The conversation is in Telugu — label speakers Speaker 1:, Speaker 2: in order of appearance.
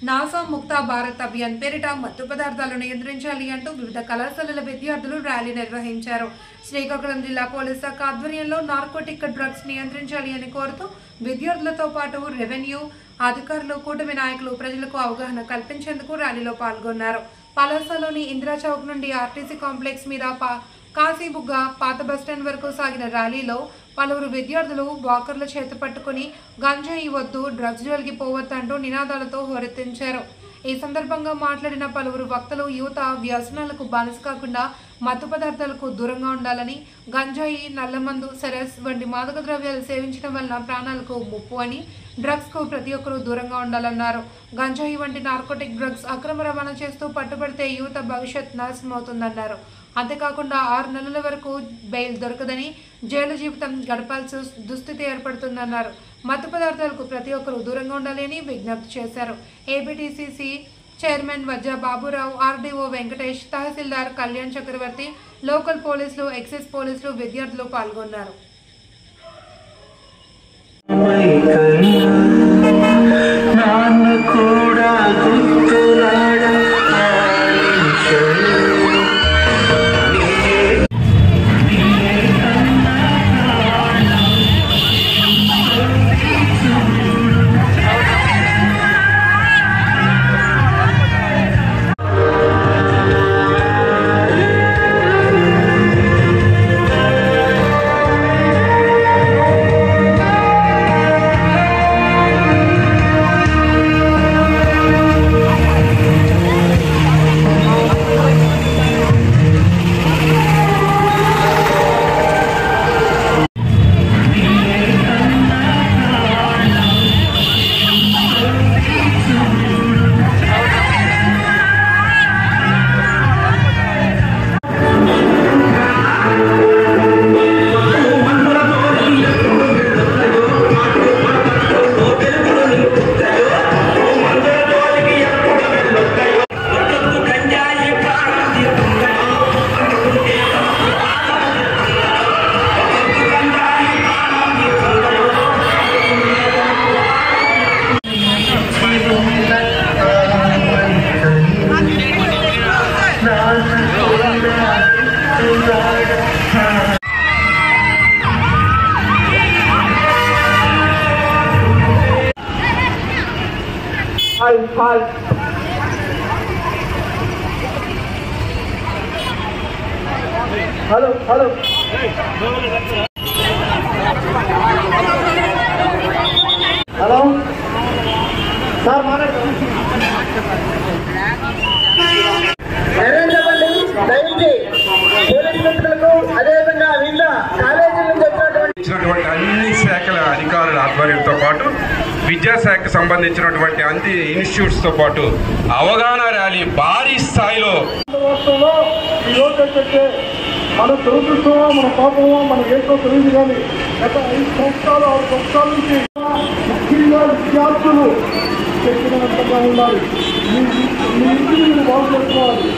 Speaker 1: నాసా ముక్తా భారత్ అభియాన్ పేరిట మత్తు పదార్థాలను నియంత్రించాలి అంటూ వివిధ కళాశాలల విద్యార్థులు ర్యాలీ నిర్వహించారు. శ్రీకాకుళం జిల్లా పోలీస్ శాఖ ఆధ్వర్యంలో నార్కోటిక్ డ్రగ్స్ నియంత్రించాలి అని కోరుతూ విద్యార్థులతో పాటు రెవెన్యూ అధికారులు, కూటమి నాయకులు ప్రజలకు అవగాహన కల్పించేందుకు ర్యాలీలో పాల్గొన్నారు. పలాసలోని ఇందిరా చౌక్ నుండి ఆర్టీసీ కాంప్లెక్స్ మీద కాశీబుగ్గ పాత బస్టాండ్ వరకు సాగిన ర్యాలీలో పలువురు విద్యార్థులు వాకర్ల చేత పట్టుకుని గంజాయి వద్దు, డ్రగ్స్ జోలికి పోవద్దంటూ నినాదాలతో హోరెత్తించారు. ఈ సందర్భంగా మాట్లాడిన పలువురు వక్తలు యువత వ్యసనాలకు బానిస కాకుండా మత్తు పదార్థాలకు దూరంగా ఉండాలని, గంజాయి, నల్లమందు, సెరస్ వంటి మాదక ద్రవ్యాలు సేవించడం వలన ప్రాణాలకు ముప్పు అని, డ్రగ్స్ కు ప్రతి ఒక్కరూ దూరంగా ఉండాలన్నారు. గంజాయి వంటి నార్కోటిక్ డ్రగ్స్ అక్రమ రవాణా చేస్తూ పట్టుబడితే యువత భవిష్యత్ నాశనమవుతుందన్నారు. అంతేకాకుండా 6 నెలల వరకు బెయిల్ దొరకదని, జైలు జీవితం గడపాల్సిన దుస్థితి ఏర్పడుతుందన్నారు. మత్తు పదార్థాలకు ప్రతి ఒక్కరూ దూరంగా ఉండాలి అని విజ్ఞప్తి చేశారు. ఏపీటీసీసీ చైర్మన్ వజ్జా బాబురావు, ఆర్డీఓ వెంకటేష్, తహసీల్దార్ కళ్యాణ్ చక్రవర్తి, లోకల్ పోలీసులు, ఎక్సైజ్ పోలీసులు, విద్యార్థులు పాల్గొన్నారు.
Speaker 2: హలో హలో హలో సార్ మాట్లాడండి. దయచేసి పోలీస్ మిత్రులకు, అదేవిధంగా వివిధ కాలేజీల నుంచి
Speaker 3: వచ్చినటువంటి అన్ని శాఖల అధికారుల ఆధ్వర్యంతో పాటు విద్యాశాఖకు సంబంధించినటువంటి అన్ని ఇన్స్టిట్యూట్స్తో పాటు అవగాహన ర్యాలీ భారీ స్థాయిలో
Speaker 2: మన దురదృష్టమో, మన పాపమో, మన ఏంటో తెలియదు. కానీ గత 5 సంవత్సరాలు 6 సంవత్సరాల నుంచి ముఖ్యంగా విద్యార్థులు శక్తివంతంగా ఉండాలి. మీ ఇంటిని బాగు చేసుకోవాలి.